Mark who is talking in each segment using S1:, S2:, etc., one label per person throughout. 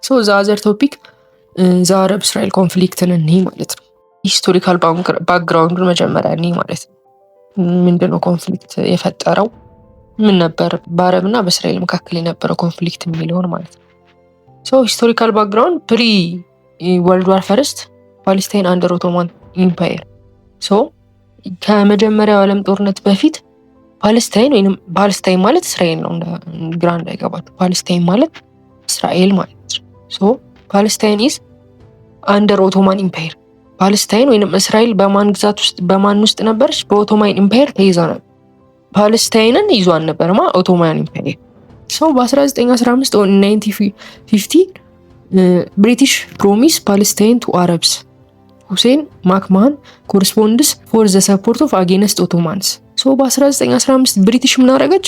S1: ሶ ዘ አዘር ቶፒክ ዘ አረብ እስራኤል ኮንፍሊክትን እኔ ማለት ነው። ሂስቶሪካል ባክግራውንዱን መጀመሪያ እኔ ማለት ነው። ምንድነው ኮንፍሊክት የፈጠረው? ምን ነበር በአረብና በእስራኤል መካከል የነበረው ኮንፍሊክት የሚለውን ማለት ነው። ሶ ሂስቶሪካል ባክግራውንድ ፕሪ ወርልድ ዋር ፈርስት ፓሌስታይን አንደር ኦቶማን ኢምፓየር። ሶ ከመጀመሪያው ዓለም ጦርነት በፊት ፓለስታይን ማለት እስራኤል ነው። ግራ እንዳይገባችሁ፣ ፓለስታይን ማለት እስራኤል ማለት ነው። ሶ ፓለስታይን ኢዝ አንደር ኦቶማን ኢምፓየር። ፓለስታይን ወይንም እስራኤል በማን ግዛት ውስጥ በማን ውስጥ ነበረች? በኦቶማን ኢምፓየር ተይዛ ነበር። ፓለስታይንን ይዟን ነበርማ ኦቶማን ኢምፓየር። ሶ በ1915 1950 ብሪቲሽ ፕሮሚስ ፓለስታይን ቱ አረብስ ሁሴን ማክማን ኮረስፖንድስ ፎር ዘ ሰፖርት ኦፍ አጌንስት ኦቶማንስ። ሶ በ1915 ብሪቲሽ ምን አደረገች?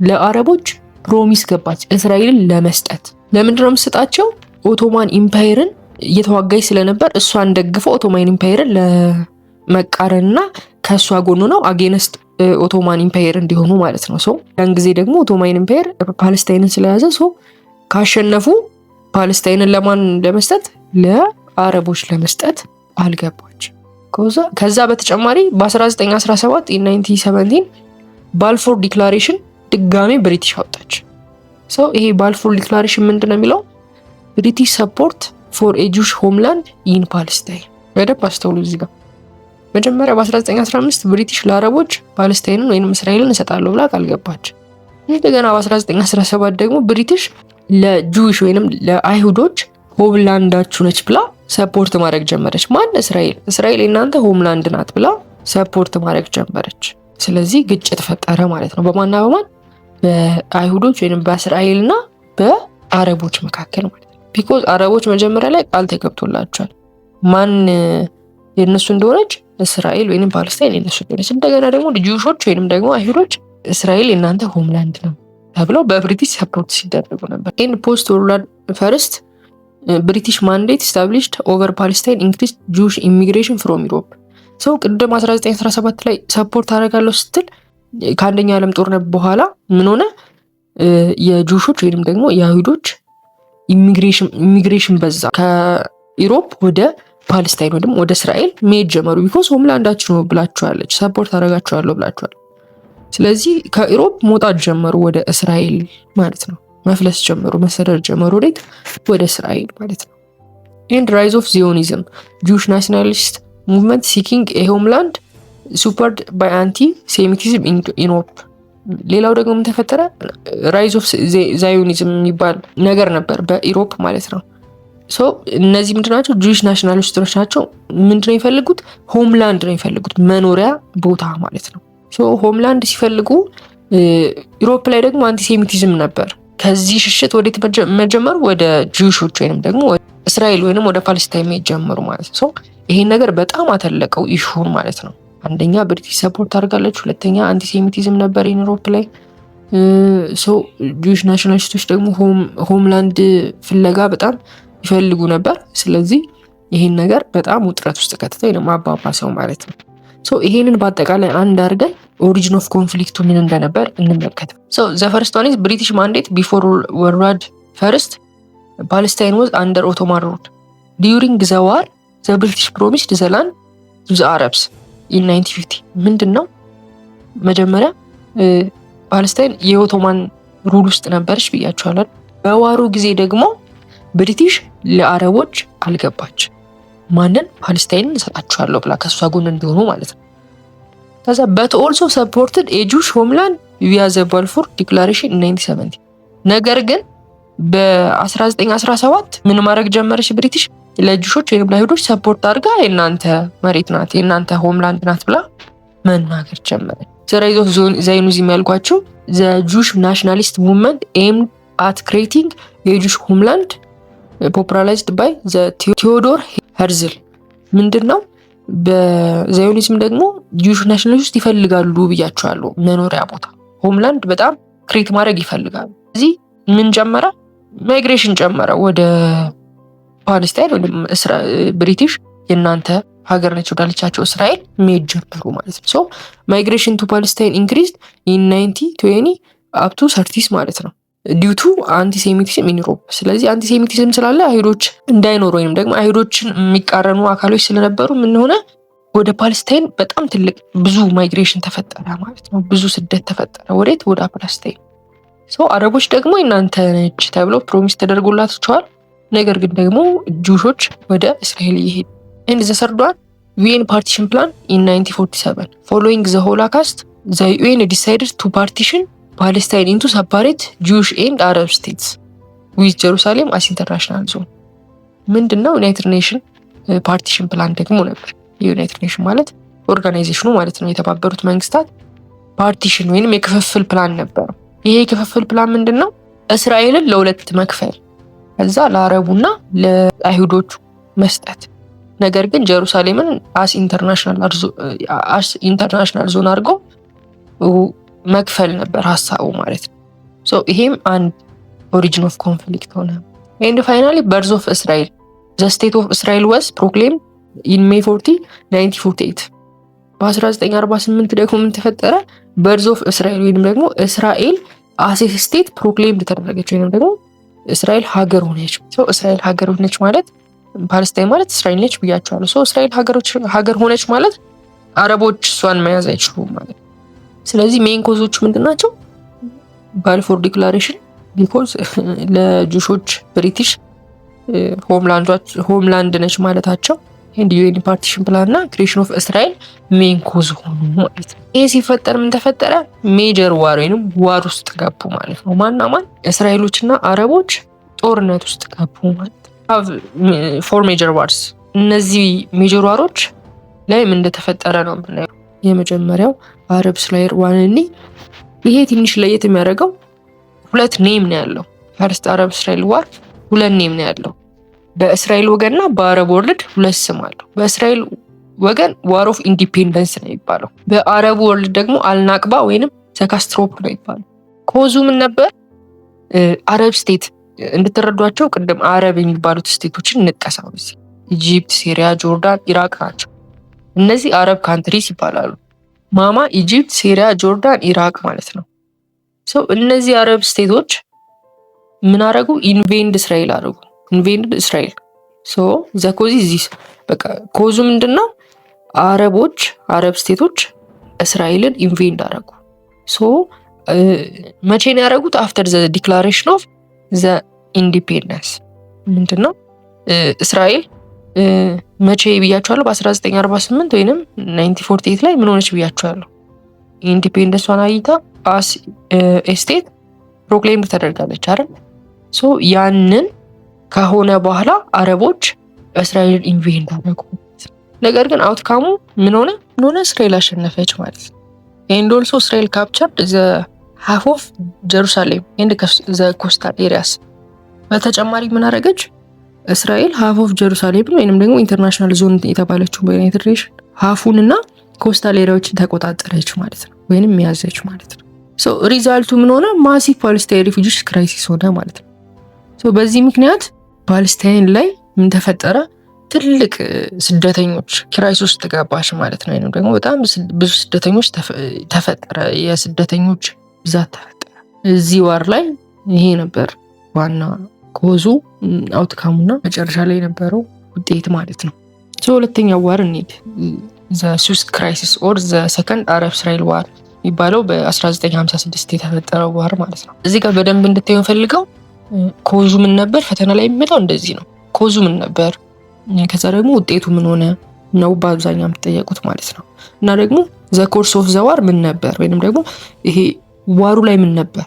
S1: ለአረቦች ፕሮሚስ ገባች እስራኤልን ለመስጠት። ለምንድን ነው የምትሰጣቸው? ኦቶማን ኢምፓየርን እየተዋጋች ስለነበር እሷን ደግፈው ኦቶማን ኢምፓየርን ለመቃረንና ከእሷ ጎኑ ነው አጌንስት ኦቶማን ኢምፓየር እንዲሆኑ ማለት ነው። ሶ ያን ጊዜ ደግሞ ኦቶማን ኢምፓየር ፓለስታይንን ስለያዘ ሶ ካሸነፉ ፓለስታይንን ለማን ለመስጠት? ለአረቦች ለመስጠት አልገባች። ከዛ በተጨማሪ በ1917 1917 ባልፎር ዲክላሬሽን ድጋሜ ብሪቲሽ አወጣች። ሶ ይሄ ባልፎር ዲክላሬሽን ምንድን ነው የሚለው? ብሪቲሽ ሰፖርት ፎር ኤ ጁሽ ሆምላንድ ኢን ፓለስታይን። በደንብ አስተውሉ እዚህ ጋር። መጀመሪያ በ1915 ብሪቲሽ ለአረቦች ፓለስታይንን ወይም እስራኤልን እሰጣለሁ ብላ ቃል ገባች። እንደገና በ1917 ደግሞ ብሪቲሽ ለጁሽ ወይም ለአይሁዶች ሆምላንዳችሁ ነች ብላ ሰፖርት ማድረግ ጀመረች። ማን? እስራኤል የእናንተ ሆምላንድ ናት ብላ ሰፖርት ማድረግ ጀመረች። ስለዚህ ግጭት ፈጠረ ማለት ነው። በማንና በማን? በአይሁዶች ወይም በእስራኤልና በአረቦች መካከል ማለት ነው። ቢኮዝ አረቦች መጀመሪያ ላይ ቃል ተገብቶላቸዋል ማን የነሱ እንደሆነች፣ እስራኤል ወይም ፓለስታይን የነሱ እንደሆነች። እንደገና ደግሞ ጁሾች ወይም ደግሞ አይሁዶች እስራኤል የእናንተ ሆምላንድ ነው ተብለው በብሪቲሽ ሰፖርት ሲደረጉ ነበር። ኢን ፖስት ወርልድ ፈርስት ብሪቲሽ ማንዴት ስታብሊሽድ ኦቨር ፓለስታይን ኢንክሪስድ ጁሽ ኢሚግሬሽን ፍሮም ዩሮፕ። ሰው ቅድም 1917 ላይ ሰፖርት አደርጋለሁ ስትል ከአንደኛ ዓለም ጦርነት በኋላ ምን ሆነ? የጁሾች ወይም ደግሞ የአይሁዶች ኢሚግሬሽን በዛ። ከዩሮፕ ወደ ፓለስታይን ወይም ወደ እስራኤል መሄድ ጀመሩ። ቢኮዝ ሆምላንዳችሁ ነው ብላችኋለች፣ ሰፖርት አደርጋችኋለሁ ብላችኋል። ስለዚህ ከዩሮፕ መውጣት ጀመሩ ወደ እስራኤል ማለት ነው። መፍለስ ጀመሩ፣ መሰደድ ጀመሩ። ወዴት? ወደ እስራኤል ማለት ነው። ኤንድ ራይዝ ኦፍ ዚዮኒዝም ጁሽ ናሽናሊስት ሙቭመንት ሲኪንግ ኤ ሆምላንድ ሱፐርድ ባይ አንቲ ሴሚቲዝም ኢን ዩሮፕ። ሌላው ደግሞ ምን ተፈጠረ? ራይዝ ኦፍ ዛዮኒዝም የሚባል ነገር ነበር በኢሮፕ ማለት ነው። ሶ እነዚህ ምንድን ናቸው? ጁሽ ናሽናሊስቶች ናቸው። ምንድነው የሚፈልጉት? ሆምላንድ ነው የሚፈልጉት፣ መኖሪያ ቦታ ማለት ነው። ሶ ሆምላንድ ሲፈልጉ ዩሮፕ ላይ ደግሞ አንቲሴሚቲዝም ነበር። ከዚህ ሽሽት ወዴት መጀመሩ? ወደ ጁሾች ወይንም ደግሞ እስራኤል ወይንም ወደ ፓለስታይን መሄድ ጀመሩ ማለት ነው። ሶ ይሄን ነገር በጣም አተለቀው ኢሹን ማለት ነው። አንደኛ ብሪቲሽ ሰፖርት አድርጋለች፣ ሁለተኛ አንቲሴሚቲዝም ነበር ዩሮፕ ላይ። ሶ ጁሽ ናሽናሊስቶች ደግሞ ሆምላንድ ፍለጋ በጣም ይፈልጉ ነበር። ስለዚህ ይሄን ነገር በጣም ውጥረት ውስጥ ከተተው ነው ማባባሰው ማለት ነው። ሶ ይሄንን በአጠቃላይ አንድ አድርገን ኦሪጂን ኦፍ ኮንፍሊክቱ ምን እንደነበር እንመልከት። ሶ ዘ ፈርስት ዋን ኢዝ ብሪቲሽ ማንዴት ቢፎር ወርልድ ፈርስት ፓለስታይን ዋዝ አንደር ኦቶማን ሩል ዲዩሪንግ ዘ ዋር ዘ ብሪቲሽ ፕሮሚስድ ዘ ላንድ ቱ ዘ አረብስ ኢን 1950። ምንድን ነው መጀመሪያ ፓለስታይን የኦቶማን ሩል ውስጥ ነበረች ብያቸዋለሁ። በዋሩ ጊዜ ደግሞ ብሪቲሽ ለአረቦች አልገባች። ማንን? ፓለስታይንን እሰጣቸዋለሁ ብላ ከእሷ ጎን እንዲሆኑ ማለት ነው። ከዛ በት ኦልሶ ሰፖርትድ ኤ ጁሽ ሆምላንድ ቪያ ዘ ባልፎር ዲክላሬሽን 1970። ነገር ግን በ1917 ምን ማድረግ ጀመረች ብሪቲሽ? ለጁሾች ወይም ለአይሁዶች ሰፖርት አድርጋ የእናንተ መሬት ናት የእናንተ ሆምላንድ ናት ብላ መናገር ጀመረች። ዘ ራይዝ ኦፍ ዛዮኒዝም ያልኳቸው ዘ ጁሽ ናሽናሊስት ሙቭመንት ኤምድ አት ክሬቲንግ የጁሽ ሆምላንድ ፖፑላራይዝድ ባይ ዘ ቴዎዶር ሄርዝል። ምንድን ነው? በዛዮኒዝም ደግሞ ጁሽ ናሽናሊስት ይፈልጋሉ ብያቸዋለሁ፣ መኖሪያ ቦታ ሆምላንድ በጣም ክሬት ማድረግ ይፈልጋሉ። እዚህ ምን ጀመረ? ማይግሬሽን ጀመረ ወደ ፓለስታይን ወይም ብሪቲሽ የእናንተ ሀገር ነች ወዳለቻቸው እስራኤል መሄድ ጀመሩ ማለት ነው። ሶ ማይግሬሽን ቱ ፓለስታይን ኢንክሪዝድ ኢን 1920 አፕ ቱ 30s ማለት ነው። ዲዩቱ አንቲሴሚቲዝም ኢን ዩሮፕ። ስለዚህ አንቲሴሚቲዝም ስላለ አይሁዶች እንዳይኖሩ ወይም ደግሞ አይሁዶችን የሚቃረኑ አካሎች ስለነበሩ ምን ሆነ? ወደ ፓለስታይን በጣም ትልቅ ብዙ ማይግሬሽን ተፈጠረ ማለት ነው። ብዙ ስደት ተፈጠረ። ወዴት? ወደ ፓለስታይን። አረቦች ደግሞ እናንተ ነች ተብለው ፕሮሚስ ተደርጎላቸዋል። ነገር ግን ደግሞ ጁሾች ወደ እስራኤል እየሄዱ ኤንድ ዘ ሰርድ ዋን ቪኤን ፓርቲሽን ፕላን ኢን 1947 ፎሎዊንግ ዘ ሆሎካስት ዘ ዩኤን ዲሳይድድ ቱ ፓርቲሽን ፓለስታይን ኢንቱ ሰፓሬት ጁሽ ኤንድ አረብ ስቴትስ ዊዝ ጀሩሳሌም አስ ኢንተርናሽናል ዞን። ምንድነው? ዩናይትድ ኔሽን ፓርቲሽን ፕላን ደግሞ ነበር። የዩናይትድ ኔሽን ማለት ኦርጋናይዜሽኑ ማለት ነው። የተባበሩት መንግስታት ፓርቲሽን ወይንም የክፍፍል ፕላን ነበረው። ይሄ የክፍፍል ፕላን ምንድነው? እስራኤልን ለሁለት መክፈል፣ ከዛ ለአረቡና ለአይሁዶቹ መስጠት። ነገር ግን ጀሩሳሌምን አስ ኢንተርናሽናል ዞን አድርጎ መክፈል ነበር ሀሳቡ ማለት ነው። ይሄም አንድ ኦሪጂን ኦፍ ኮንፍሊክት ሆነ። ኤንድ ፋይናሊ በርዝ ኦፍ እስራኤል ዘ ስቴት ኦፍ እስራኤል ዋዝ ፕሮክሌም ኢን ሜይ 40 1948። በ1948 ደግሞ ምን ተፈጠረ? በርዝ ኦፍ እስራኤል ወይንም ደግሞ እስራኤል አስ ስቴት ፕሮክሌም ተደረገች ወይንም ደግሞ እስራኤል ሀገር ሆነች። እስራኤል ሀገር ሆነች ማለት ፓለስታይን ማለት እስራኤል ነች ብያቸዋለሁ። እስራኤል ሀገር ሆነች ማለት አረቦች እሷን መያዝ አይችሉም ማለት ነው። ስለዚህ ሜን ኮዞቹ ምንድን ናቸው? ባልፎር ዲክላሬሽን ቢኮዝ ለጁሾች ብሪቲሽ ሆምላንድ ነች ማለታቸው፣ ኤንድ ዩኤን ፓርቲሽን ፕላን እና ክሬሽን ኦፍ እስራኤል ሜን ኮዝ ሆኑ ማለት ነው። ይህ ሲፈጠር ምን ተፈጠረ? ሜጀር ዋር ወይም ዋር ውስጥ ገቡ ማለት ነው። ማና ማን? እስራኤሎችና አረቦች ጦርነት ውስጥ ገቡ ማለት ነው። ፎር ሜጀር ዋርስ። እነዚህ ሜጀር ዋሮች ላይ ምን እንደተፈጠረ ነው የምናየው። የመጀመሪያው አረብ እስራኤል ዋንኒ። ይሄ ትንሽ ለየት የሚያደርገው ሁለት ኔም ነው ያለው። ፈርስት አረብ እስራኤል ዋር ሁለት ኔም ነው ያለው። በእስራኤል ወገንና በአረብ ወርልድ ሁለት ስም አለው። በእስራኤል ወገን ዋር ኦፍ ኢንዲፔንደንስ ነው የሚባለው። በአረቡ ወርልድ ደግሞ አልናቅባ ወይንም ዘካስትሮፕ ነው የሚባለው። ኮዙ ምን ነበር? አረብ ስቴት እንድትረዷቸው ቅድም አረብ የሚባሉት ስቴቶችን እንጥቀሳው። ኢጂፕት፣ ሲሪያ፣ ጆርዳን፣ ኢራቅ ናቸው። እነዚህ አረብ ካንትሪስ ይባላሉ። ማማ ኢጂፕት፣ ሲሪያ፣ ጆርዳን፣ ኢራቅ ማለት ነው። እነዚህ አረብ ስቴቶች ምን አረጉ? ኢንቬንድ እስራኤል አረጉ። ኢንቬንድ እስራኤል ዘ ኮዚ ዚስ። በቃ ኮዙ ምንድነው? አረቦች አረብ ስቴቶች እስራኤልን ኢንቬንድ አረጉ። መቼ ነው ያደረጉት? አፍተር ዘ ዲክላሬሽን ኦፍ ዘ ኢንዲፔንደንስ። ምንድነው? እስራኤል መቼ ብያቸዋለሁ? በ1948 ወይንም 1948 ላይ ምን ሆነች ብያቸዋለሁ? ኢንዲፔንደንሷን አይታ አስ ስቴት ፕሮክሌም ተደርጋለች አይደል? ያንን ከሆነ በኋላ አረቦች እስራኤልን ኢንቬንድ አደረጉ። ነገር ግን አውትካሙ ምን ሆነ? እስራኤል አሸነፈች ማለት ነው። ኤንድ ኦልሶ እስራኤል ካፕቸርድ ዘ ሃፍ ኦፍ ጀሩሳሌም ኤንድ ዘ ኮስታል ኤሪያስ። በተጨማሪ ምን አደረገች? እስራኤል ሃፍ ኦፍ ጀሩሳሌም ወይንም ደግሞ ኢንተርናሽናል ዞን የተባለችው በዩናይትድ ኔሽን ሃፉን እና ኮስታል ኤሪያዎችን ተቆጣጠረች ማለት ነው፣ ወይንም ያዘች ማለት ነው። ሪዛልቱ ምን ሆነ? ማሲቭ ፓለስታይን ሪፉጂስ ክራይሲስ ሆነ ማለት ነው። በዚህ ምክንያት ፓለስታይን ላይ ምን ተፈጠረ? ትልቅ ስደተኞች ክራይሲስ ውስጥ ገባች ማለት ነው። ወይንም ደግሞ በጣም ብዙ ስደተኞች ተፈጠረ። የስደተኞች ብዛት ተፈጠረ። እዚህ ዋር ላይ ይሄ ነበር ዋና ኮዙ፣ አውትካሙና መጨረሻ ላይ የነበረው ውጤት ማለት ነው። ሁለተኛው ዋር እንሂድ። ዘ ስዊስ ክራይሲስ ኦር ዘ ሰከንድ አረብ እስራኤል ዋር የሚባለው በ1956 የተፈጠረው ዋር ማለት ነው። እዚህ ጋር በደንብ እንድታዩ ፈልገው ኮዙ ምን ነበር? ፈተና ላይ የሚመጣው እንደዚህ ነው። ኮዙ ምን ነበር፣ ከዛ ደግሞ ውጤቱ ምን ሆነ ነው በአብዛኛው የምትጠየቁት ማለት ነው። እና ደግሞ ዘ ኮርስ ኦፍ ዘ ዋር ምን ነበር፣ ወይንም ደግሞ ይሄ ዋሩ ላይ ምን ነበር?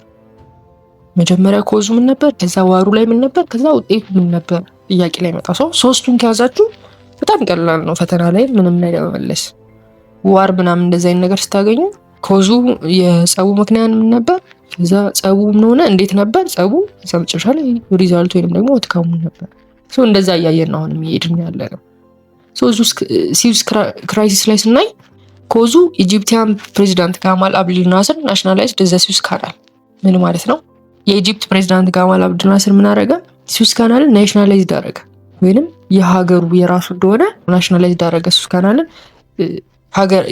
S1: መጀመሪያ ኮዙ ምን ነበር፣ ከዛ ዋሩ ላይ ምን ነበር፣ ከዛ ውጤቱ ምን ነበር ጥያቄ ላይ መጣ። ሶስቱን ከያዛችሁ በጣም ቀላል ነው ፈተና ላይ ምንም ነገር መመለስ። ዋር ምናምን እንደዛ አይነት ነገር ስታገኙ ኮዙ የጸቡ ምክንያት ምን ነበር፣ ከዛ ጸቡ ምን ሆነ፣ እንዴት ነበር ጸቡ፣ ከዛ መጨረሻ ላይ ሪዛልቱ ወይንም ደግሞ አውትካሙ ነበር። እንደዛ እያየን ነው አሁን እየሄድን ያለ ነው። ስዊስ ክራይሲስ ላይ ስናይ ኮዙ ኢጂፕቲያን ፕሬዚዳንት ጋማል አብድል ናስር ናሽናላይዝድ ዘ ስዊስ ካናል። ምን ማለት ነው? የኢጂፕት ፕሬዚዳንት ጋማል አብድል ናስር ምን አረገ? ስዊስ ካናልን ናሽናላይዝድ አረገ፣ ወይንም የሀገሩ የራሱ እንደሆነ ናሽናላይዝድ አረገ። ስዊስ ካናልን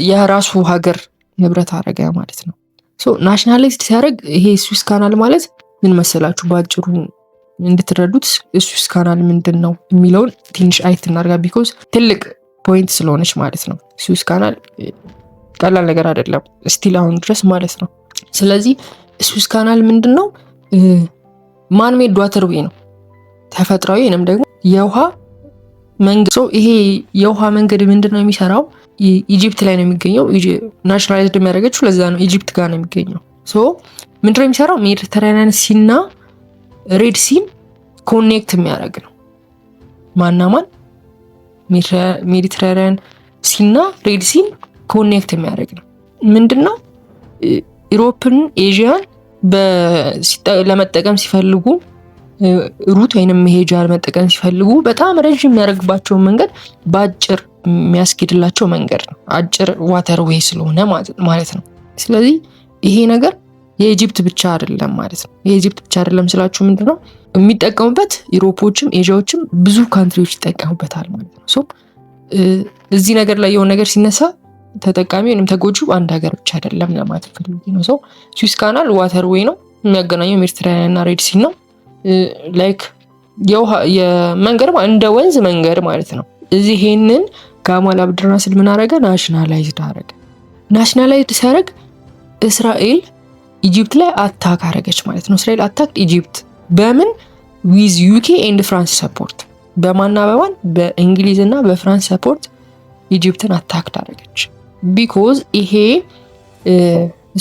S1: የራሱ ሀገር ንብረት አረገ ማለት ነው። ናሽናላይዝድ ሲያደርግ ይሄ ስዊስ ካናል ማለት ምን መሰላችሁ በአጭሩ እንድትረዱት ስዊስ ካናል ምንድን ነው የሚለውን ትንሽ አይት እናርጋ፣ ቢኮዝ ትልቅ ፖይንት ስለሆነች ማለት ነው። ስዊስ ካናል ቀላል ነገር አይደለም ስቲል አሁን ድረስ ማለት ነው። ስለዚህ ስዊስ ካናል ምንድን ነው? ማን ሜድ ዋተርዌይ ነው፣ ተፈጥሯዊ ወይንም ደግሞ የውሃ መንገድ። ይሄ የውሃ መንገድ ምንድን ነው የሚሰራው? ኢጂፕት ላይ ነው የሚገኘው። ናሽናላይዝድ የሚያደርገችው ለዛ ነው፣ ኢጂፕት ጋር ነው የሚገኘው። ምንድን ነው የሚሰራው? ሜዲተራኒያን ሲና ሬድ ሲን ኮኔክት የሚያደርግ ነው። ማናማን? ሜዲተራኒያን ሲና ሬድ ሲን ኮኔክት የሚያደርግ ነው። ምንድነው ኢሮፕን ኤዥያን ለመጠቀም ሲፈልጉ ሩት ወይንም መሄጃ ለመጠቀም ሲፈልጉ በጣም ረዥም የሚያደርግባቸውን መንገድ በአጭር የሚያስኬድላቸው መንገድ ነው። አጭር ዋተር ዌይ ስለሆነ ማለት ነው። ስለዚህ ይሄ ነገር የኢጂፕት ብቻ አይደለም ማለት ነው። የኢጂፕት ብቻ አይደለም ስላችሁ ምንድነው የሚጠቀሙበት ኢሮፖችም ኤዥያዎችም ብዙ ካንትሪዎች ይጠቀሙበታል ማለት ነው። እዚህ ነገር ላይ የሆነ ነገር ሲነሳ ተጠቃሚ ወይም ተጎጂው አንድ ሀገር ብቻ አይደለም ለማለት ፈልጌ ነው። ስዊስ ካናል ዋተር ዌይ ነው የሚያገናኘው ሜዲተራኒያን እና ሬድ ሲ ነው። ላይክ የመንገድ እንደ ወንዝ መንገድ ማለት ነው። እዚህ ይሄንን ጋማል አብደል ናስር ምን አረገ? ናሽናላይዝድ አረገ። ናሽናላይዝድ ሲያደርግ እስራኤል ኢጂፕት ላይ አታክ አረገች ማለት ነው። እስራኤል አታክ ኢጂፕት በምን? ዊዝ ዩኬ ኤንድ ፍራንስ ሰፖርት። በማና በማን? በእንግሊዝ እና በፍራንስ ሰፖርት ኢጂፕትን አታክ አረገች። ቢኮዝ ይሄ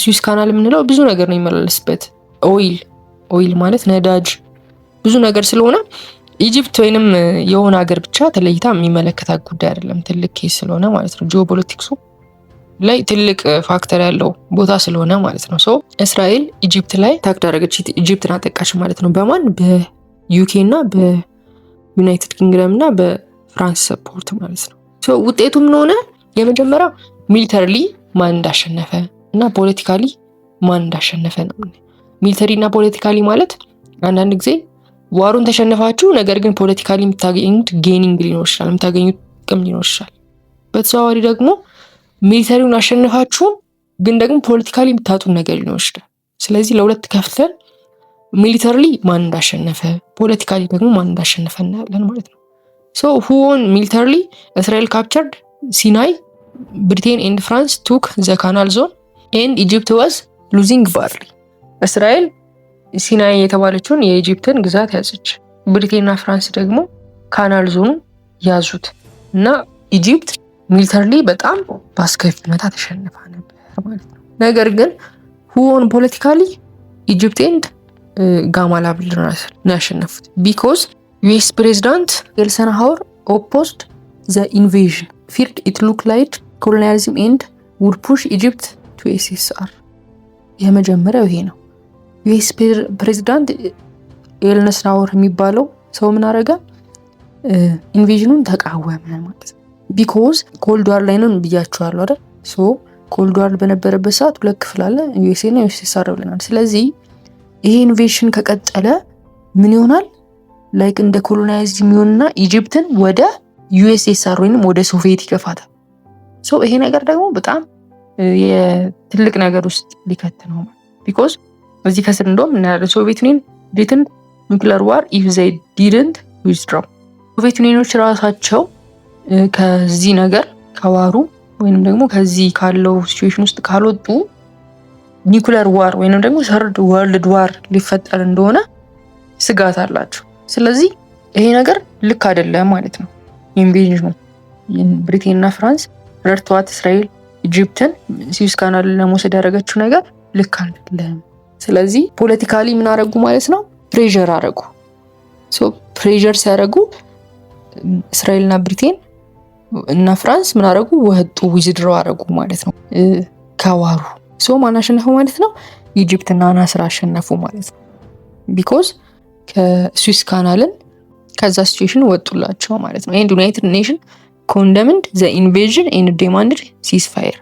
S1: ስዊስ ካናል የምንለው ብዙ ነገር ነው የሚመላለስበት። ኦይል ማለት ነዳጅ ብዙ ነገር ስለሆነ ኢጂፕት ወይንም የሆነ ሀገር ብቻ ተለይታ የሚመለከታት ጉዳይ አይደለም። ትልቅ ኬስ ስለሆነ ማለት ነው። ጂኦፖለቲክሱ ላይ ትልቅ ፋክተር ያለው ቦታ ስለሆነ ማለት ነው። እስራኤል ኢጂፕት ላይ አታክ አደረገች፣ ኢጂፕትን አጠቃች ማለት ነው። በማን? በዩኬ እና በዩናይትድ ኪንግደም እና በፍራንስ ሰፖርት ማለት ነው። ውጤቱ ምን ሆነ? የመጀመሪያው ሚሊተሪሊ ማን እንዳሸነፈ እና ፖለቲካሊ ማን እንዳሸነፈ ነው። ሚሊተሪ እና ፖለቲካሊ ማለት አንዳንድ ጊዜ ዋሩን ተሸነፋችሁ፣ ነገር ግን ፖለቲካሊ የምታገኙት ጌኒንግ ሊኖር ይችላል፣ የምታገኙት ጥቅም ሊኖር ይችላል። በተዘዋዋሪ ደግሞ ሚሊተሪውን አሸነፋችሁ፣ ግን ደግሞ ፖለቲካሊ የምታጡት ነገር ሊኖር ይችላል። ስለዚህ ለሁለት ከፍተን ሚሊተሪሊ ማን እንዳሸነፈ፣ ፖለቲካሊ ደግሞ ማን እንዳሸነፈ እናያለን ማለት ነው። who won militarily? Israel captured Sinai, Britain and France took the canal zone and Egypt was losing badly. እስራኤል ሲናይ የተባለችውን የኢጂፕትን ግዛት ያዘች፣ ብሪቴንና ፍራንስ ደግሞ ካናል ዞኑ ያዙት እና ኢጂፕት ሚሊተሪሊ በጣም በአስከፊ ሁኔታ ተሸንፋ ነበር ማለት ነው። ነገር ግን who won politically? ኢጂፕት and ጋማል አብደል ናስር ነው ያሸነፉት። ቢኮዝ ዩኤስ ፕሬዚዳንት ኤልሰንሃወር opposed the invasion, feared it looked like colonialism and would push Egypt to USSR። የመጀመሪያው ይሄ ነው። ዩኤስ ፕሬዚዳንት ኤልሰንሃወር የሚባለው ሰው ምን አረገ? ኢንቬዥኑን ተቃወመ ማለት ነው። ቢኮዝ ኮልድ ዋር ላይ ነው ብያችኋለሁ አይደል? ኮልድ ዋር በነበረበት ሰዓት ሁለት ክፍል አለ፣ ዩኤስኤ እና ዩኤስኤስአር ብለናል። ስለዚህ ይሄ ኢንቬዥን ከቀጠለ ምን ይሆናል? ላይክ እንደ ኮሎናይዝድ የሚሆንና ኢጂፕትን ወደ ዩኤስኤስአር ወይንም ወደ ሶቪየት ይገፋታል። ይሄ ነገር ደግሞ በጣም የትልቅ ነገር ውስጥ ሊከት ነው። ቢኮዝ እዚህ ከስር እንደውም እናያለን ሶቪየት ዩኒየን ዲድንት ኒውክሊየር ዋር ኢፍ ዘይ ዲድንት ዊዝድራው። ሶቪየት ዩኒየኖች ራሳቸው ከዚህ ነገር ከዋሩ ወይንም ደግሞ ከዚህ ካለው ሲቹዌሽን ውስጥ ካልወጡ ኒውክሊየር ዋር ወይንም ደግሞ ሰርድ ወርልድ ዋር ሊፈጠር እንደሆነ ስጋት አላቸው። ስለዚህ ይሄ ነገር ልክ አይደለም ማለት ነው። ኢንቬዥኑ ብሪቴንና ፍራንስ ረድተዋት እስራኤል ኢጂፕትን ስዊስ ካናል ለመውሰድ ያደረገችው ነገር ልክ አይደለም። ስለዚህ ፖለቲካሊ ምን አረጉ ማለት ነው? ፕሬሸር አረጉ። ፕሬሸር ሲያረጉ እስራኤልና ብሪቴን እና ፍራንስ ምን አረጉ? ወጡ፣ ዊዝድሮ አረጉ ማለት ነው ከዋሩ። ማን አሸነፉ ማለት ነው? ኢጂፕትና ናስር አሸነፉ ማለት ነው። ቢኮዝ ከስዊስ ካናልን ከዛ ሲቹዌሽን ወጡላቸው ማለት ነው። ኤንድ ዩናይትድ ኔሽን ኮንደምንድ ዘ ኢንቬዥን ኤንድ ዴማንድድ ሲስፋየር።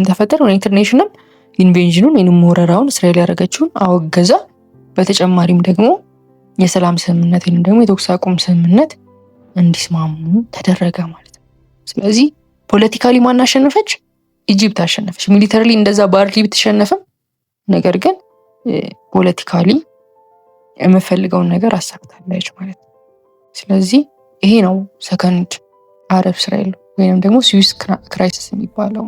S1: ተፈጠረ ዩናይትድ ኔሽንም ኢንቬዥኑን ወይንም ወረራውን እስራኤል ያደረገችውን አወገዛ። በተጨማሪም ደግሞ የሰላም ስምምነት ወይንም ደግሞ የተኩስ አቁም ስምምነት እንዲስማሙ ተደረገ ማለት ነው። ስለዚህ ፖለቲካሊ ማን አሸነፈች? ኢጂፕት አሸነፈች። ሚሊተሪሊ እንደዛ ባርሊ ብትሸነፍም ነገር ግን ፖለቲካሊ የምፈልገውን ነገር አሳክታለች ማለት ነው። ስለዚህ ይሄ ነው ሰከንድ አረብ እስራኤል ወይንም ደግሞ ስዊስ ክራይሲስ የሚባለው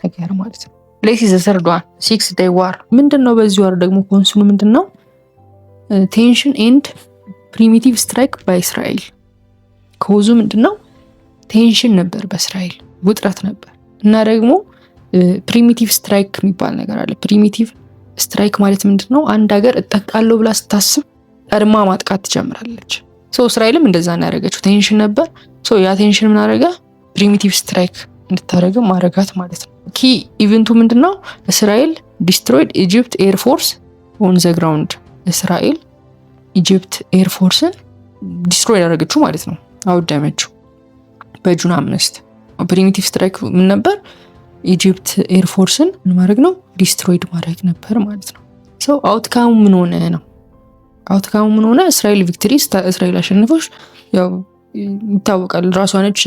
S1: ነገር ማለት ነው። ሌሲ ዘሰርዷን 6 day war ምንድነው? በዚህ ዋር ደግሞ ኮንሱሉ ምንድነው? ቴንሽን ኤንድ ፕሪሚቲቭ ስትራይክ ባይ እስራኤል። ኮዙ ምንድነው? ቴንሽን ነበር በእስራኤል ውጥረት ነበር እና ደግሞ ፕሪሚቲቭ ስትራይክ የሚባል ነገር አለ። ፕሪሚቲቭ ስትራይክ ማለት ምንድነው? አንድ ሀገር እጠቃለሁ ብላ ስታስብ ቀድማ ማጥቃት ትጀምራለች። እስራኤልም እንደዛ ያደረገችው ቴንሽን ነበር። ያ ቴንሽን ምን አደረገ? ፕሪሚቲቭ ስትራይክ እንድታደርግ ማረጋት ማለት ነው። ኪ ኢቨንቱ ምንድነው? እስራኤል ዲስትሮይድ ኢጂፕት ኤር ፎርስ ኦን ዘ ግራውንድ። እስራኤል ኢጂፕት ኤር ፎርስን ዲስትሮይ ያደረገችው ማለት ነው፣ አወደመችው በጁን 5። ፕሪሚቲቭ ስትራይክ ምን ነበር? ኢጂፕት ኤር ፎርስን ማድረግ ነው፣ ዲስትሮይድ ማድረግ ነበር ማለት ነው። አውትካሙ ምን ሆነ ነው? አውትካሙ ምን ሆነ? እስራኤል ቪክትሪ፣ እስራኤል አሸነፈች። ያው ይታወቃል፣ ራሷ ነች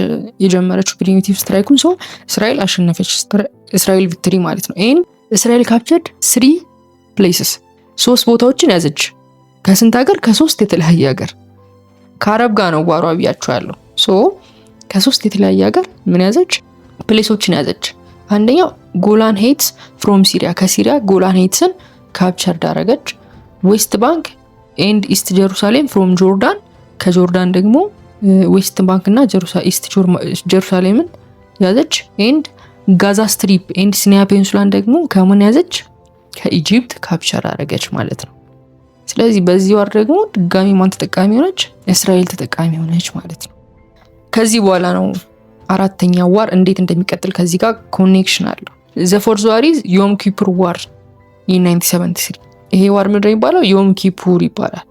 S1: የጀመረችው ፕሪሚቲቭ ስትራይኩን። እስራኤል አሸነፈች፣ እስራኤል ቪክትሪ ማለት ነው። ይሄን እስራኤል ካፕቸርድ 3 ፕሌስስ፣ 3 ቦታዎችን ያዘች። ከስንት ሀገር? ከ3 የተለያየ ሀገር። ከአረብ ጋር ነው ዋሯ ብያችኋለሁ። ከ3 የተለያየ ሀገር ምን ያዘች? ፕሌሶችን ያዘች። አንደኛው ጎላን ሄይትስ ፍሮም ሲሪያ፣ ከሲሪያ ጎላን ሄይትስን ካፕቸር ዳረገች። ዌስት ባንክ ኤንድ ኢስት ጀሩሳሌም ፍሮም ጆርዳን፣ ከጆርዳን ደግሞ ዌስት ባንክ እና ኢስት ጀሩሳሌምን ያዘች። ኤንድ ጋዛ ስትሪፕ ኤንድ ሲናይ ፔንሱላን ደግሞ ከምን ያዘች? ከኢጂፕት ካፕቸር አደረገች ማለት ነው። ስለዚህ በዚህ ዋር ደግሞ ድጋሚ ማን ተጠቃሚ ሆነች? እስራኤል ተጠቃሚ ሆነች ማለት ነው። ከዚህ በኋላ ነው አራተኛው ዋር እንዴት እንደሚቀጥል ከዚህ ጋር ኮኔክሽን አለው። ዘ ፎርዝ ዋር ኢዝ ዮም ኪፑር ዋር ኢን 1973። ይሄ ዋር ምንድነው የሚባለው? ዮም ኪፑር ይባላል።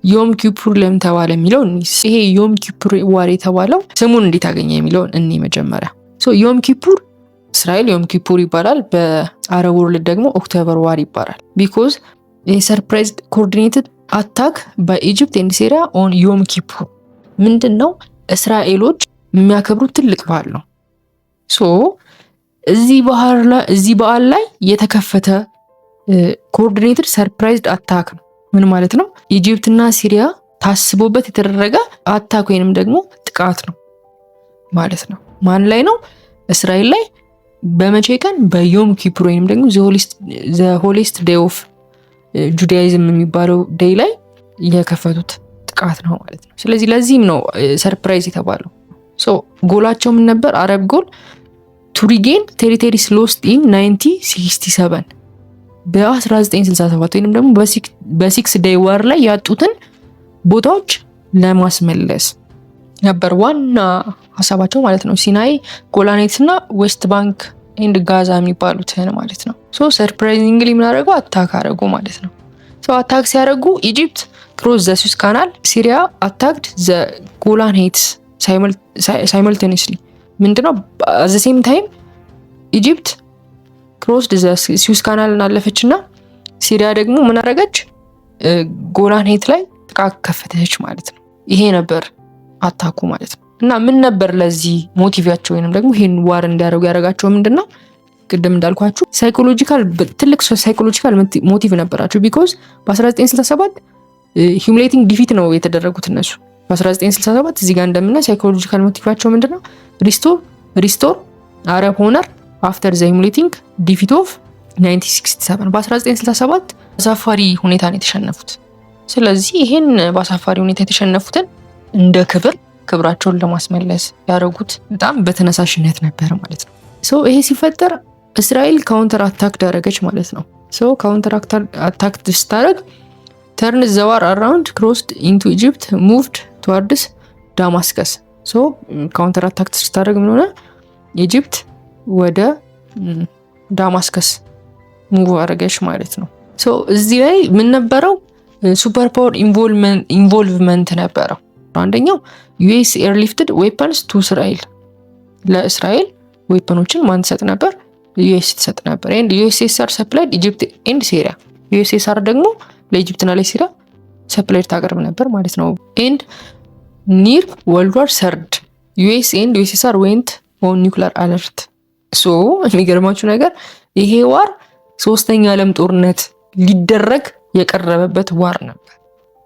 S1: ዮም ኪፑር ለምን ተባለ የሚለው ይሄ ዮም ኪፑር ዋር የተባለው ስሙን እንዴት አገኘ የሚለውን እኔ መጀመሪያ ዮም ኪፑር እስራኤል ዮም ኪፑር ይባላል። በአረብ ወርልድ ደግሞ ኦክቶበር ዋር ይባላል። ቢኮዝ የሰርፕራይዝ ኮኦርዲኔትድ አታክ በኢጂፕት ኤንድ ሲሪያ ኦን ዮም ኪፑር ምንድነው? እስራኤሎች የሚያከብሩት ትልቅ በዓል ነው። እዚህ በዓል ላይ የተከፈተ ኮኦርዲኔትድ ሰርፕራይዝድ አታክ ነው። ምን ማለት ነው? ኢጂፕትና ሲሪያ ታስቦበት የተደረገ አታክ ወይንም ደግሞ ጥቃት ነው ማለት ነው። ማን ላይ ነው? እስራኤል ላይ። በመቼ ቀን? በዮም ኪፑር ወይንም ደግሞ ዘ ሆሊስት ዴይ ኦፍ ጁዳይዝም የሚባለው ዴይ ላይ የከፈቱት ጥቃት ነው ማለት ነው። ስለዚህ ለዚህም ነው ሰርፕራይዝ የተባለው። ጎላቸው ምን ነበር? አረብ ጎል ቱ ሪጌን ቴሪቶሪስ ሎስት ኢን 1967 በ1967 ወይንም ደግሞ በ6 day war ላይ ያጡትን ቦታዎች ለማስመለስ ነበር ዋና ሀሳባቸው ማለት ነው። ሲናይ፣ ጎላኔት እና ዌስት ባንክ ኤንድ ጋዛ የሚባሉትን ማለት ነው። ሰርፕራይዚንግሊ ምን አደረገው? አታክ አደረጉ ማለት ነው። አታክ ሲያደርጉ ኢጂፕት ክሮስ ዘ ስዊዝ ካናል፣ ሲሪያ አታክድ ዘ ጎላን ሄይትስ ሳይመልቴኒየስሊ። ምንድነው? አት ዘ ሴም ታይም ኢጂፕት ክሮስ ዘ ስዊዝ ካናልን አለፈችና ሲሪያ ደግሞ ምን አደረገች? ጎላን ሄይት ላይ ጥቃት ከፈተች ማለት ነው። ይሄ ነበር አታኩ ማለት ነው። እና ምን ነበር ለዚህ ሞቲቫቸው ወይንም ደግሞ ይሄን ዋር እንዲያደርጉ ያደረጋቸው ምንድነው? ቅድም እንዳልኳችሁ ትልቅ ሳይኮሎጂካል ሞቲቭ ነበራቸው። ቢኮዝ በ1967 ሂዩሚሌቲንግ ዲፊት ነው የተደረጉት እነሱ። በ1967 እዚህ ጋር እንደምናይ ሳይኮሎጂካል ሞቲቫቸው ምንድነው? ሪስቶር አረብ ሆነር አፍተር ዘ ሂዩሚሌቲንግ ዲፊት ኦፍ 1967። በ1967 በአሳፋሪ ሁኔታ ነው የተሸነፉት። ስለዚህ ይሄን በአሳፋሪ ሁኔታ የተሸነፉትን እንደ ክብራቸውን ለማስመለስ ያደረጉት በጣም በተነሳሽነት ነበር ማለት ነው። ይሄ ሲፈጠር እስራኤል ካውንተር አታክ ዳረገች ማለት ነው። ካውንተር አታክ ስታደርግ ተርን ዘ ዋር አራውንድ ክሮስድ ኢንቱ ኢጂፕት ሙቭድ ቱዋርድስ ዳማስከስ። ካውንተር አታክ ስታደርግ ምን ሆነ? ኢጂፕት ወደ ዳማስከስ ሙቭ አደረገች ማለት ነው። እዚህ ላይ ምን ነበረው? ሱፐር ፓወር ኢንቮልቭመንት ነበረው። አንደኛው ዩኤስ ኤርሊፍትድ ዌፐንስ ቱ እስራኤል። ለእስራኤል ዌፐኖችን ማን ትሰጥ ነበር? ዩኤስ ትሰጥ ነበር። ኤንድ ዩኤስኤስአር ሰፕላይድ ኢጂፕት ኤንድ ሲሪያ። ዩኤስኤስአር ደግሞ ለኢጂፕትና ለሲሪያ ሰፕላይድ ታቀርብ ነበር ማለት ነው። ኤንድ ኒር ወርልድ ዋር ሰርድ ዩኤስ ኤንድ ዩኤስኤስአር ዌንት ኦን ኒውክሊየር አለርት። የሚገርማችሁ ነገር ይሄ ዋር 3ኛ ዓለም ጦርነት ሊደረግ የቀረበበት ዋር ነበር።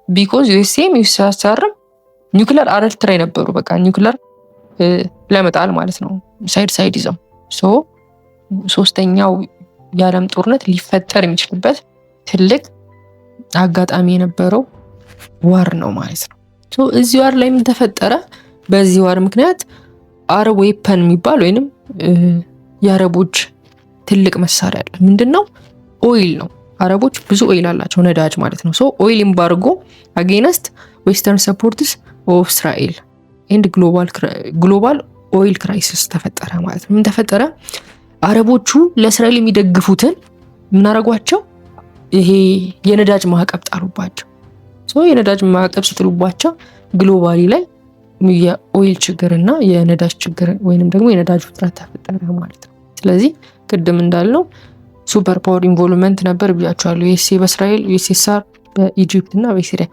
S1: ቢኮዝ ዩኤስኤም ሲያሳርም ኒውክለር አረልት ላይ ነበሩ። በቃ ኒውክለር ለመጣል ማለት ነው ሳይድ ይዘው ሶስተኛው የዓለም ጦርነት ሊፈጠር የሚችልበት ትልቅ አጋጣሚ የነበረው ዋር ነው ማለት ነው። እዚህ ዋር ላይ ምን ተፈጠረ? በዚህ ዋር ምክንያት አረብ ዌፐን የሚባል ወይንም የአረቦች ትልቅ መሳሪያ አለ። ምንድነው? ኦይል ነው። አረቦች ብዙ ኦይል አላቸው፣ ነዳጅ ማለት ነው። ኦይል ኤምባርጎ አጌንስት ዌስተርን ሰፖርትስ ኦፍ እስራኤል ኤንድ ግሎባል ኦይል ክራይሲስ ተፈጠረ ማለት ነው። ምን ተፈጠረ? አረቦቹ ለእስራኤል የሚደግፉትን ምን አረጓቸው? ይሄ የነዳጅ ማዕቀብ ጣሉባቸው። የነዳጅ ማዕቀብ ሲጥሉባቸው ግሎባሊ ላይ የኦይል ችግርና የነዳጅ ችግር ወይንም ደግሞ የነዳጅ ውጥረት ተፈጠረ ማለት ነው። ስለዚህ ቅድም እንዳልነው ሱፐር ፓወር ኢንቮልቭመንት ነበር ብያቸዋለሁ። ዩኤስኤ በእስራኤል፣ ዩኤስኤስአር በኢጂፕት እና በሲሪያ።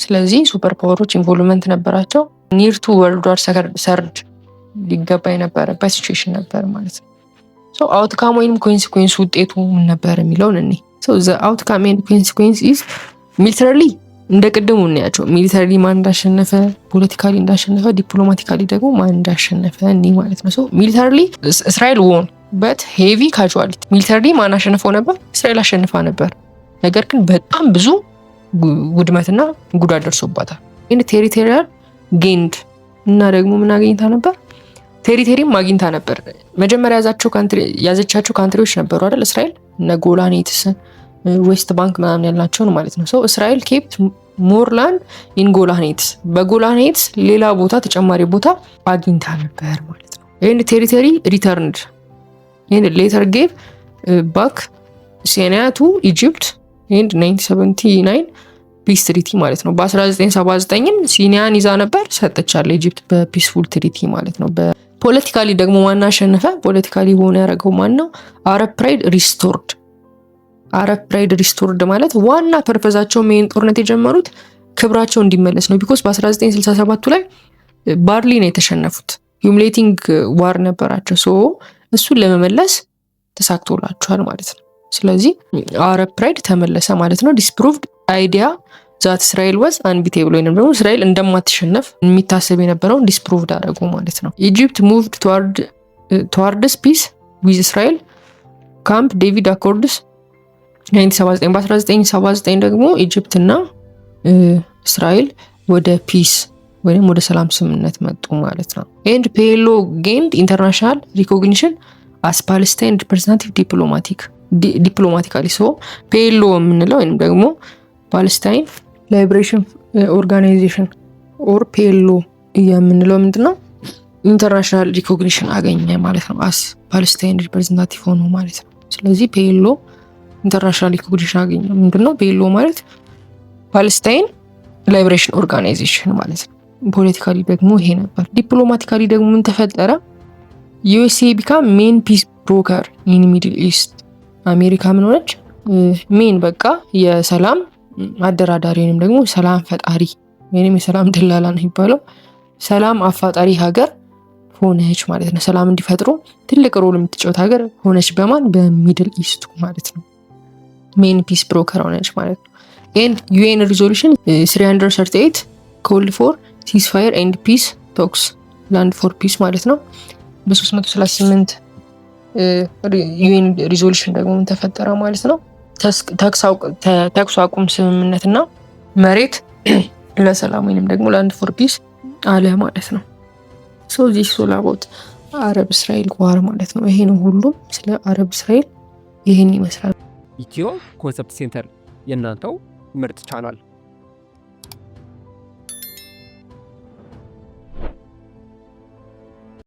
S1: ስለዚህ ሱፐር ፓወሮች ኢንቮልቭመንት ነበራቸው። ኒር ቱ ወርልድ ዋር ሰርድ ሊገባ የነበረበት ሲቹዌሽን ነበር ማለት ነው። አውትካም ወይም ኮንሲኩዌንስ ውጤቱ ምን ነበር የሚለውን እኔ አውትካም ኤንድ ኮንሲኩዌንስ ኢዝ ሚሊተሪሊ እንደ ቅድሙ እናያቸው። ሚሊተሪ ማን እንዳሸነፈ፣ ፖለቲካሊ እንዳሸነፈ፣ ዲፕሎማቲካሊ ደግሞ ማን እንዳሸነፈ እኔ ማለት ነው። ሚሊተሪ እስራኤል ዎን በት ሄቪ ካጁዋሊቲ። ሚሊተሪ ማን አሸንፈው ነበር? እስራኤል አሸንፋ ነበር። ነገር ግን በጣም ብዙ ውድመትና ጉዳት ደርሶባታል። ኢን ቴሪቶሪያል ጌንድ እና ደግሞ ምን አግኝታ ነበር? ቴሪቶሪም አግኝታ ነበር። መጀመሪያ ያዘቻቸው ካንትሪዎች ነበሩ አይደል? እስራኤል እነ ጎላኔትስ፣ ዌስት ባንክ ምናምን ያላቸውን ማለት ነው። እስራኤል ኬፕት ሞርላንድ ኢን ጎላኔትስ፣ በጎላኔትስ ሌላ ቦታ ተጨማሪ ቦታ አግኝታ ነበር ማለት ነው። ይህን ቴሪቶሪ ሪተርንድ ይህን ሌተር ጌቭ ባክ ሲናያ ቱ ኢጂፕት ኤንድ 1979 ፒስ ትሪቲ ማለት ነው። በ1979 ሲኒያን ይዛ ነበር ሰጠቻለ ኢጂፕት በፒስፉል ትሪቲ ማለት ነው። ፖለቲካሊ ደግሞ ማን አሸነፈ? ፖለቲካሊ ሆነ ያደረገው ማን ነው? አረብ ፕራይድ ሪስቶርድ። አረብ ፕራይድ ሪስቶርድ ማለት ዋና ፐርፐዛቸው ሜን ጦርነት የጀመሩት ክብራቸው እንዲመለስ ነው። ቢኮዝ በ1967 ላይ ባርሊ ነው የተሸነፉት። ሂዩሚሌቲንግ ዋር ነበራቸው። እሱን ለመመለስ ተሳክቶላቸዋል ማለት ነው። ስለዚህ አረብ ፕራይድ ተመለሰ ማለት ነው። ዲስፕሩቭድ አይዲያ ዛት እስራኤል ወዝ አንቢቴብል ወይንም ደግሞ እስራኤል እንደማትሸነፍ የሚታሰብ የነበረውን ዲስፕሩቭድ አደረጉ ማለት ነው። ኢጂፕት ሙቭድ ቱዋርድስ ፒስ ዊዝ እስራኤል ካምፕ ዴቪድ አኮርድስ 1979። በ1979 ደግሞ ኢጂፕት እና እስራኤል ወደ ፒስ ወይም ወደ ሰላም ስምምነት መጡ ማለት ነው። ኤንድ ፒኤልኦ ጌንድ ኢንተርናሽናል ሪኮግኒሽን አስ ፓለስታይን ሪፕሬዘንታቲቭ ዲፕሎማቲካሊ። ፒኤልኦ የምንለው ወይም ደግሞ ፓለስታይን ላይብሬሽን ኦርጋናይዜሽን ኦር ፒኤልኦ የምንለው ምንድነው? ኢንተርናሽናል ሪኮግኒሽን አገኘ ማለት ነው። አስ ፓለስታይን ሪፕሬዘንታቲቭ ሆኖ ማለት ነው። ስለዚህ ፒኤልኦ ኢንተርናሽናል ሪኮግኒሽን አገኘ። ምንድነው ፒኤልኦ ማለት? ፓለስታይን ላይብሬሽን ኦርጋናይዜሽን ማለት ነው። ፖለቲካሊ ደግሞ ይሄ ነበር። ዲፕሎማቲካሊ ደግሞ ምን ተፈጠረ? ዩኤስኤ ቢካም ሜን ፒስ ብሮከር ኢን ሚድል ኢስት። አሜሪካ ምን ሆነች? ሜን በቃ የሰላም አደራዳሪ ወይም ደግሞ ሰላም ፈጣሪ ወይም የሰላም ደላላ ነው የሚባለው። ሰላም አፋጣሪ ሀገር ሆነች ማለት ነው። ሰላም እንዲፈጥሩ ትልቅ ሮል የምትጫወት ሀገር ሆነች። በማን? በሚድል ኢስቱ ማለት ነው። ሜን ፒስ ብሮከር ሆነች ማለት ነው። ኤንድ ዩኤን ሪዞሉሽን 338 ኮልድ ፎር ሲስፋየር ኤንድ ፒስ ቶክስ ላንድ ፎር ፒስ ማለት ነው። በ338 ዩኤን ሪዞሉሽን ደግሞ ተፈጠረ ማለት ነው። ተኩስ አቁም ስምምነትና መሬት ለሰላም ወይንም ደግሞ ላንድ ፎር ፒስ አለ ማለት ነው። ዚስ ኦል አባውት አረብ እስራኤል ዋር ማለት ነው። ይሄ ነው ሁሉም ስለ አረብ እስራኤል ይሄን ይመስላል።
S2: ኢትዮ ኮንሰፕት ሴንተር የእናንተው ምርጥ ቻናል